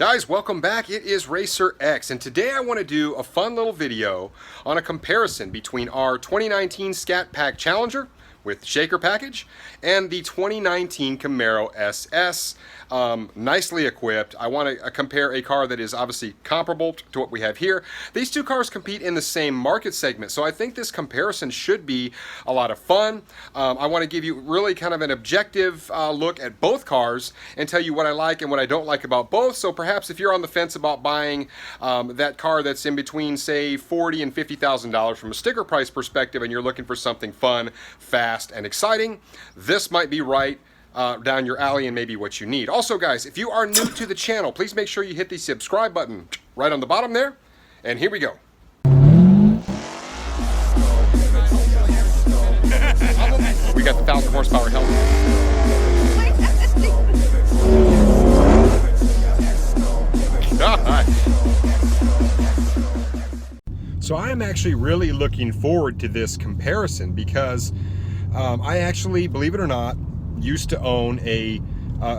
Guys, welcome back. It is RacerX, and today I want to do a fun little video on a comparison between our 2019 Scatpack Challenger with Shaker package and the 2019 Camaro SS. Nicely equipped. I want to compare a car that is obviously comparable to what we have here. These two cars compete in the same market segment, so I think this comparison should be a lot of fun. I want to give you really kind of an objective look at both cars and tell you what I like and what I don't like about both. So perhaps if you're on the fence about buying that car that's in between, say, $40,000 and $50,000 from a sticker price perspective, and you're looking for something fun, fast, and exciting, this might be right down your alley and maybe what you need. Also, guys, if you are new to the channel, please make sure you hit the subscribe button right on the bottom there. And here we go. We got the 1,000 horsepower helmet. So I am actually really looking forward to this comparison because I actually, believe it or not, used to own a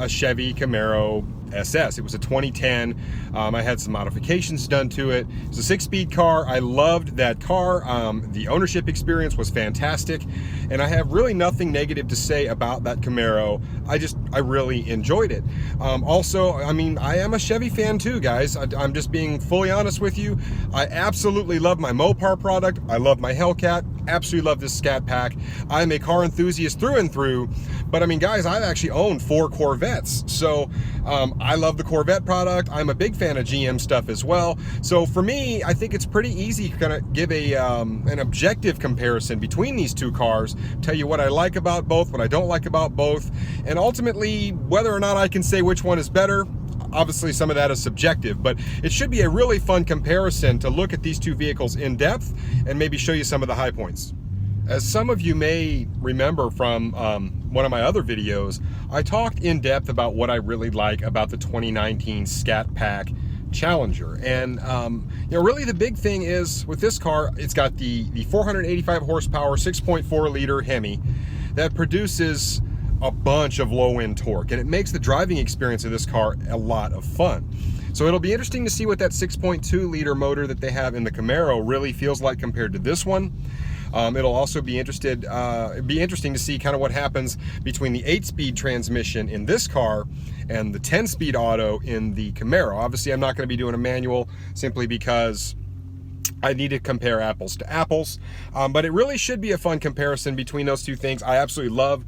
Chevy Camaro SS. It was a 2010. I had some modifications done to it. It's a 6-speed car. I loved that car. The ownership experience was fantastic, and I have really nothing negative to say about that Camaro. I really enjoyed it. Also, I mean, I am a Chevy fan too, guys. I'm just being fully honest with you. I absolutely love my Mopar product. I love my Hellcat. Absolutely love this Scat Pack. I'm a car enthusiast through and through, but I mean, guys, I've actually owned 4 Corvettes, so I love the Corvette product. I'm a big fan of GM stuff as well. So for me, I think it's pretty easy to kind of give an objective comparison between these two cars, tell you what I like about both, what I don't like about both, and ultimately whether or not I can say which one is better. Obviously, some of that is subjective, but it should be a really fun comparison to look at these two vehicles in depth and maybe show you some of the high points. As some of you may remember from one of my other videos, I talked in depth about what I really like about the 2019 Scatpack Challenger. And you know, really the big thing is with this car, it's got the 485 horsepower, 6.4 liter Hemi that produces a bunch of low-end torque, and it makes the driving experience of this car a lot of fun. So it'll be interesting to see what that 6.2 liter motor that they have in the Camaro really feels like compared to this one. It'll also be interesting to see kind of what happens between the 8-speed transmission in this car and the 10-speed auto in the Camaro. Obviously, I'm not going to be doing a manual simply because I need to compare apples to apples, but it really should be a fun comparison between those two things. I absolutely love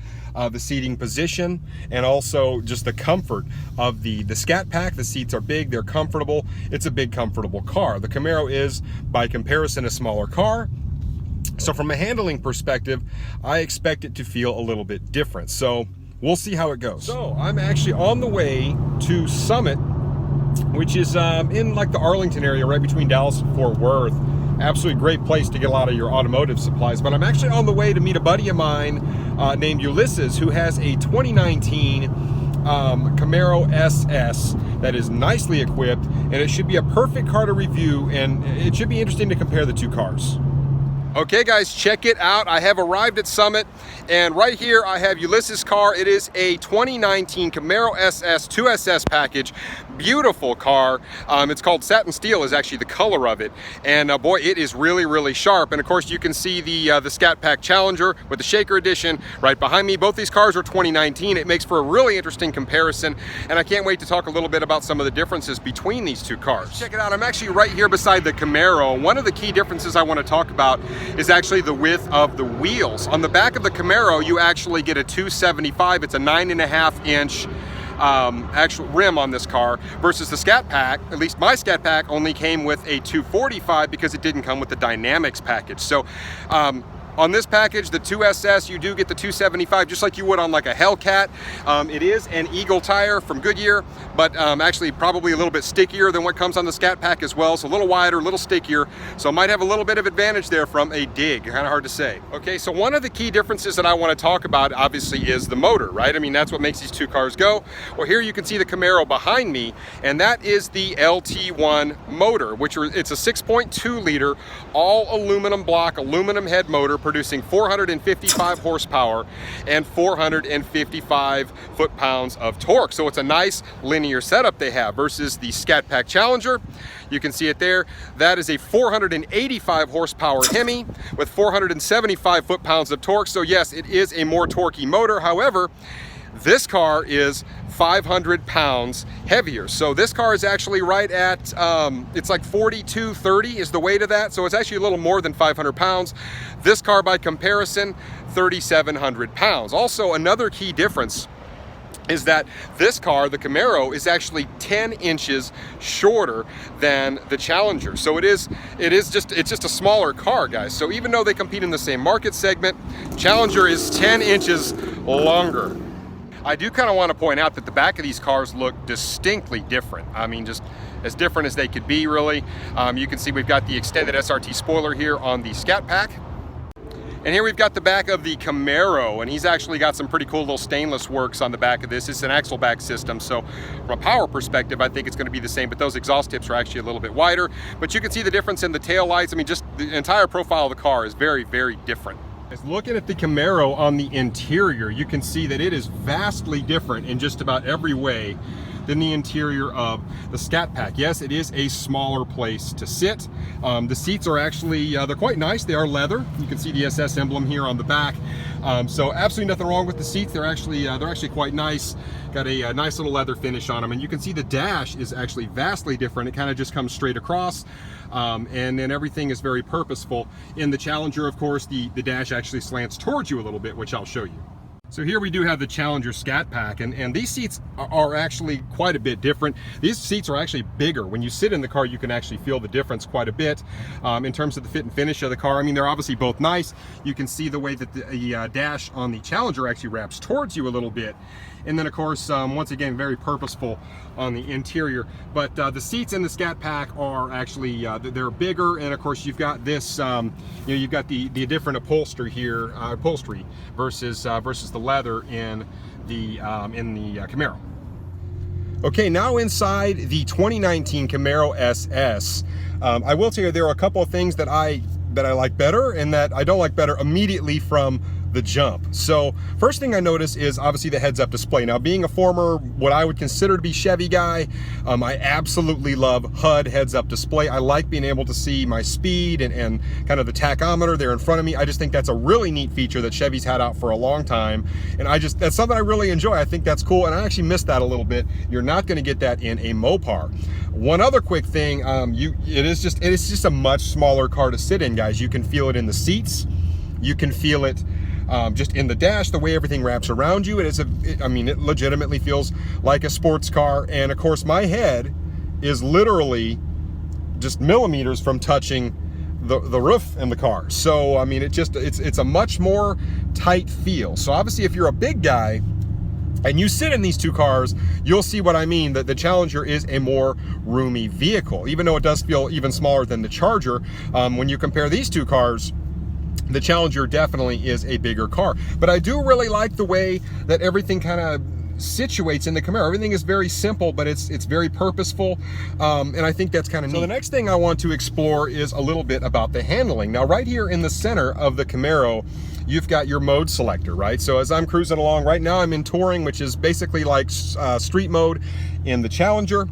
the seating position and also just the comfort of the Scat Pack. The seats are big, they're comfortable. It's a big, comfortable car. The Camaro is, by comparison, a smaller car. So from a handling perspective, I expect it to feel a little bit different. So we'll see how it goes. So I'm actually on the way to Summit, which is in like the Arlington area, right between Dallas and Fort Worth. Absolutely great place to get a lot of your automotive supplies. But I'm actually on the way to meet a buddy of mine named Ulisis, who has a 2019 Camaro SS that is nicely equipped, and it should be a perfect car to review, and it should be interesting to compare the two cars. Okay, guys, check it out. I have arrived at Summit, and right here I have Ulisis' car. It is a 2019 Camaro SS 2SS package. Beautiful car. It's called Satin Steel is actually the color of it, and boy, it is really, really sharp. And of course, you can see the Scat Pack Challenger with the Shaker edition right behind me. Both these cars are 2019. It makes for a really interesting comparison, and I can't wait to talk a little bit about some of the differences between these two cars. Check it out. I'm actually right here beside the Camaro. One of the key differences I want to talk about is actually the width of the wheels. On the back of the Camaro, you actually get a 275. It's a 9.5-inch actual rim on this car, versus the Scat Pack, at least my Scat Pack, only came with a 245 because it didn't come with the Dynamics package. So on this package, the 2SS, you do get the 275 just like you would on like a Hellcat. It is an Eagle tire from Goodyear, but actually probably a little bit stickier than what comes on the Scat Pack as well. So a little wider, a little stickier. So might have a little bit of advantage there from a dig, kind of hard to say. Okay, so one of the key differences that I want to talk about obviously is the motor, right? I mean, that's what makes these two cars go. Well, here you can see the Camaro behind me, and that is the LT1 motor, which it's a 6.2 liter all aluminum block, aluminum head motor, producing 455 horsepower and 455 foot-pounds of torque. So it's a nice linear setup they have versus the Scatpack Challenger. You can see it there. That is a 485 horsepower Hemi with 475 foot-pounds of torque. So yes, it is a more torquey motor. However, this car is 500 pounds heavier. So this car is actually right at, it's like 4230 is the weight of that. So it's actually a little more than 500 pounds. This car, by comparison, 3,700 pounds. Also, another key difference is that this car, the Camaro, is actually 10 inches shorter than the Challenger. So it's just a smaller car, guys. So even though they compete in the same market segment, Challenger is 10 inches longer. I do kind of want to point out that the back of these cars look distinctly different. I mean, just as different as they could be, really. You can see we've got the extended SRT spoiler here on the Scatpack. And here we've got the back of the Camaro, and he's actually got some pretty cool little stainless works on the back of this. It's an axle back system, so from a power perspective, I think it's going to be the same, but those exhaust tips are actually a little bit wider. But you can see the difference in the tail lights. I mean, just the entire profile of the car is very, very different. As looking at the Camaro on the interior, you can see that it is vastly different in just about every way than the interior of the Scatpack. Yes, it is a smaller place to sit. The seats are actually, they're quite nice. They are leather. You can see the SS emblem here on the back. So absolutely nothing wrong with the seats. They're actually quite nice. Got a nice little leather finish on them. And you can see the dash is actually vastly different. It kind of just comes straight across. And then everything is very purposeful. In the Challenger, of course, the dash actually slants towards you a little bit, which I'll show you. So here we do have the Challenger Scatpack, and these seats are actually quite a bit different. These seats are actually bigger. When you sit in the car, you can actually feel the difference quite a bit in terms of the fit and finish of the car. I mean, they're obviously both nice. You can see the way that the dash on the Challenger actually wraps towards you a little bit. And then, of course, once again, very purposeful on the interior. But the seats in the Scatpack are actually, they're bigger. And of course, you've got this, you've got the different upholstery here, versus the leather in the Camaro. Okay, now inside the 2019 Camaro SS, I will tell you there are a couple of things that I like better and that I don't like better immediately from the jump. So first thing I notice is obviously the heads-up display. Now, being a former, what I would consider to be Chevy guy, I absolutely love HUD heads-up display. I like being able to see my speed and kind of the tachometer there in front of me. I just think that's a really neat feature that Chevy's had out for a long time. And that's something I really enjoy. I think that's cool. And I actually missed that a little bit. You're not going to get that in a Mopar. One other quick thing, it is just a much smaller car to sit in, guys. You can feel it in the seats. You can feel it just in the dash, the way everything wraps around you. It legitimately feels like a sports car. And of course, my head is literally just millimeters from touching the roof in the car. So, I mean, it's a much more tight feel. So obviously, if you're a big guy and you sit in these two cars, you'll see what I mean, that the Challenger is a more roomy vehicle, even though it does feel even smaller than the Charger. When you compare these two cars, the Challenger definitely is a bigger car. But I do really like the way that everything kind of situates in the Camaro. Everything is very simple, but it's very purposeful, and I think that's kind of neat. So the next thing I want to explore is a little bit about the handling. Now, right here in the center of the Camaro, you've got your mode selector, right? So as I'm cruising along, right now I'm in touring, which is basically like street mode in the Challenger.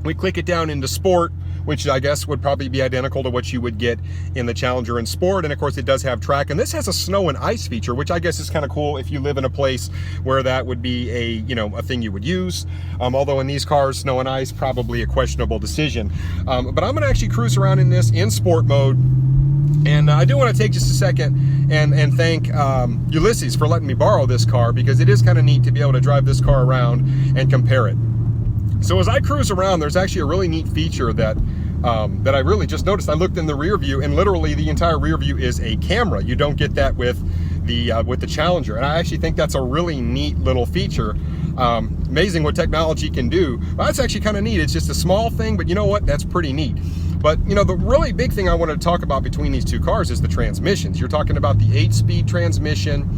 We click it down into sport, which I guess would probably be identical to what you would get in the Challenger in Sport. And of course, it does have track. And this has a snow and ice feature, which I guess is kind of cool if you live in a place where that would be a thing you would use. Although in these cars, snow and ice, probably a questionable decision. But I'm gonna actually cruise around in this in sport mode. And I do want to take just a second and thank Ulisis for letting me borrow this car, because it is kind of neat to be able to drive this car around and compare it. So as I cruise around, there's actually a really neat feature that I really just noticed. I looked in the rear view, and literally the entire rear view is a camera. You don't get that with the Challenger, and I actually think that's a really neat little feature. Amazing what technology can do. But that's actually kind of neat. It's just a small thing, but you know what? That's pretty neat. But the really big thing I wanted to talk about between these two cars is the transmissions. You're talking about the 8-speed transmission.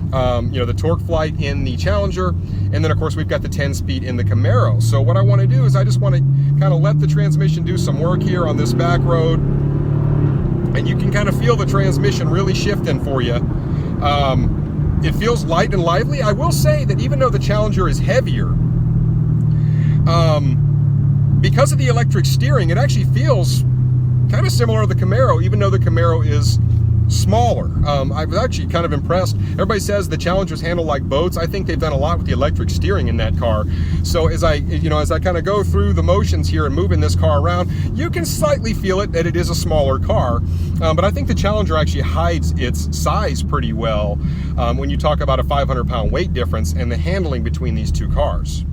The torque flight in the Challenger, and then of course we've got the 10-speed in the Camaro. So what I want to do is I just want to kind of let the transmission do some work here on this back road. and you can kind of feel the transmission really shifting for you. It feels light and lively. I will say that even though the Challenger is heavier, because of the electric steering, it actually feels kind of similar to the Camaro, even though the Camaro is smaller. I was actually kind of impressed. Everybody says the Challengers handle like boats. I think they've done a lot with the electric steering in that car. So as I kind of go through the motions here and moving this car around, you can slightly feel it that it is a smaller car. But I think the Challenger actually hides its size pretty well when you talk about a 500-pound weight difference and the handling between these two cars.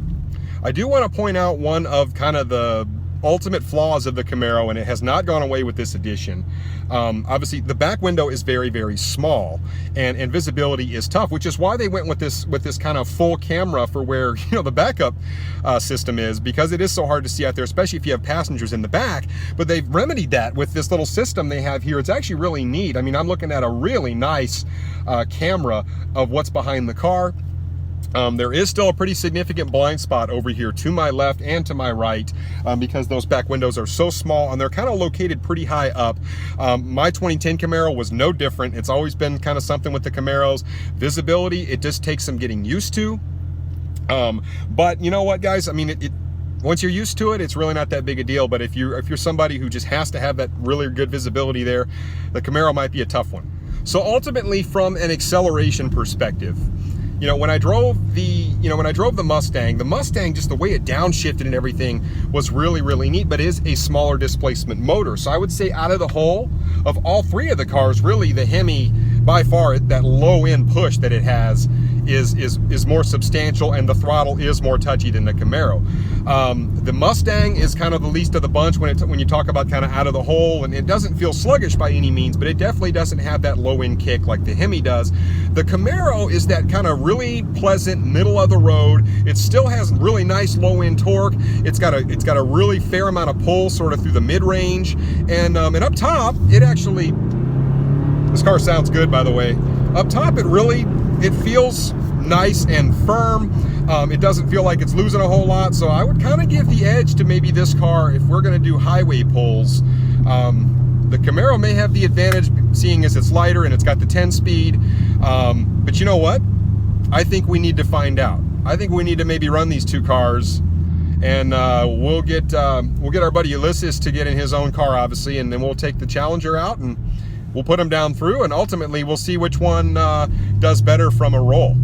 I do want to point out one of kind of the ultimate flaws of the Camaro, and it has not gone away with this edition. Obviously the back window is very, very small, and visibility is tough, which is why they went with this kind of full camera for where, you know, the backup system is, because it is so hard to see out there, especially if you have passengers in the back. But they've remedied that with this little system they have here. It's actually really neat. I mean, I'm looking at a really nice camera of what's behind the car. There is still a pretty significant blind spot over here to my left and to my right, because those back windows are so small and they're kind of located pretty high up. My 2010 Camaro was no different. It's always been kind of something with the Camaros. Visibility, it just takes some getting used to. But you know what, guys? I mean, once you're used to it, it's really not that big a deal. But if you're somebody who just has to have that really good visibility there, the Camaro might be a tough one. So ultimately, from an acceleration perspective, you know, when I drove the Mustang, just the way it downshifted and everything was really, really neat, but it is a smaller displacement motor. So I would say out of the whole of all three of the cars, really the Hemi, by far, that low end push that it has is more substantial, and the throttle is more touchy than the Camaro. The Mustang is kind of the least of the bunch when you talk about kind of out of the hole, and it doesn't feel sluggish by any means, but it definitely doesn't have that low end kick like the Hemi does. The Camaro is that kind of really pleasant middle of the road. It still has really nice low end torque. It's got a really fair amount of pull sort of through the mid range, and up top it actually. This car sounds good, by the way. Up top, it feels nice and firm. It doesn't feel like it's losing a whole lot, so I would kind of give the edge to maybe this car if we're going to do highway pulls. The Camaro may have the advantage, seeing as it's lighter and it's got the 10-speed. But you know what? I think we need to find out. I think we need to maybe run these two cars, and we'll get our buddy Ulisis to get in his own car, obviously, and then we'll take the Challenger out and we'll put them down through, and ultimately we'll see which one does better from a roll.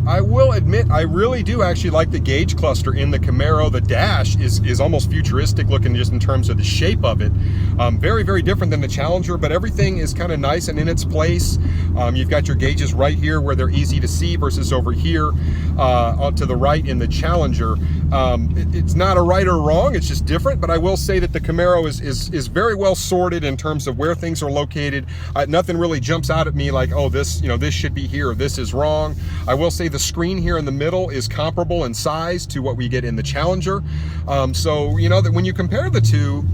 I will admit, I really do actually like the gauge cluster in the Camaro. The dash is almost futuristic looking just in terms of the shape of it. Very, very different than the Challenger, but everything is kind of nice and in its place. You've got your gauges right here where they're easy to see versus over here to the right in the Challenger. It's not a right or wrong, it's just different, but I will say that the Camaro is very well sorted in terms of where things are located. Nothing really jumps out at me like, oh, this should be here, this is wrong. I will say the screen here in the middle is comparable in size to what we get in the Challenger. So, you know, that when you compare the two,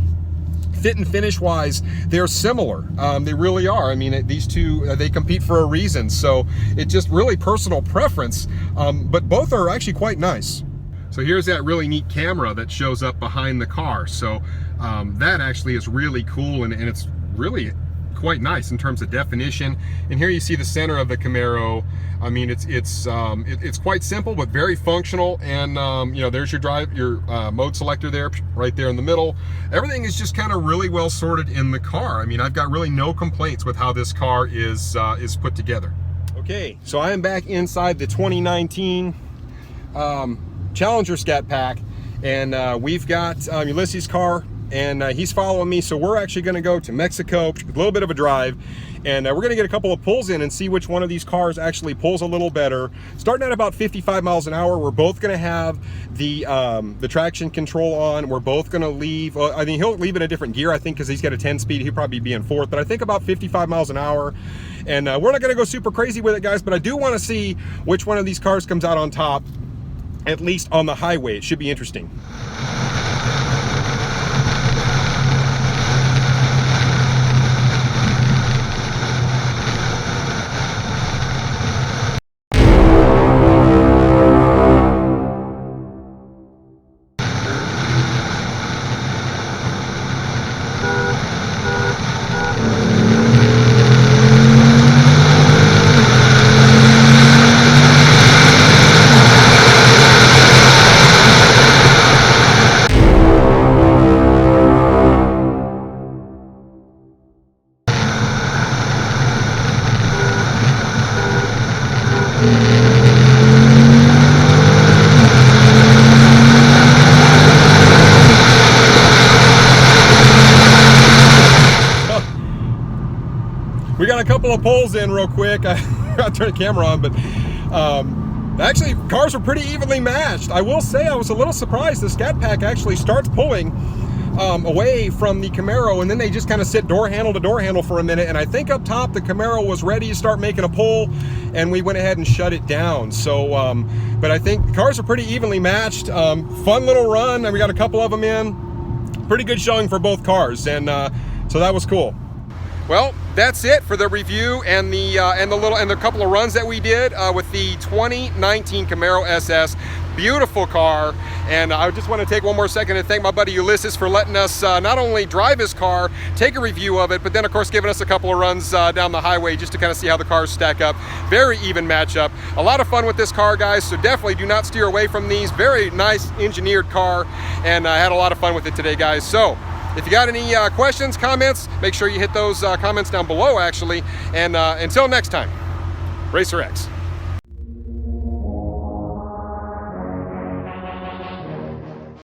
fit and finish wise, they're similar. They really are. I mean, these two, they compete for a reason. So it's just really personal preference, but both are actually quite nice. So here's that really neat camera that shows up behind the car. So that actually is really cool, and it's really quite nice in terms of definition. And here you see the center of the Camaro. I mean, it's quite simple but very functional. And you know, there's your mode selector there, right there in the middle. Everything is just kind of really well sorted in the car. I mean, I've got really no complaints with how this car is put together. Okay, so I am back inside the 2019 Challenger Scatpack, and we've got Ulisis' car, and he's following me. So we're actually going to go to Mexico, a little bit of a drive, and we're going to get a couple of pulls in and see which one of these cars actually pulls a little better. Starting at about 55 miles an hour, we're both going to have the traction control on. We're both going to leave, I mean, he'll leave in a different gear, I think, because he's got a 10-speed. He'll probably be in fourth, but I think about 55 miles an hour. And we're not going to go super crazy with it, guys, but I do want to see which one of these cars comes out on top, at least on the highway. It should be interesting. couple of pulls in real quick. I turned the camera on, but actually cars were pretty evenly matched. I will say I was a little surprised. The Scat Pack actually starts pulling away from the Camaro, and then they just kind of sit door handle to door handle for a minute, and I think up top the Camaro was ready to start making a pull, and we went ahead and shut it down. So but I think the cars are pretty evenly matched. Fun little run, and we got a couple of them in. Pretty good showing for both cars, and so that was cool. Well, that's it for the review and the couple of runs that we did with the 2019 Camaro SS. Beautiful car, and I just want to take one more second and thank my buddy Ulisis for letting us not only drive his car, take a review of it, but then of course giving us a couple of runs down the highway just to kind of see how the cars stack up. Very even matchup. A lot of fun with this car, guys, so definitely do not steer away from these. Very nice engineered car, and I had a lot of fun with it today, guys. So if you got any questions, comments, make sure you hit those comments down below, actually. And until next time, RacerX.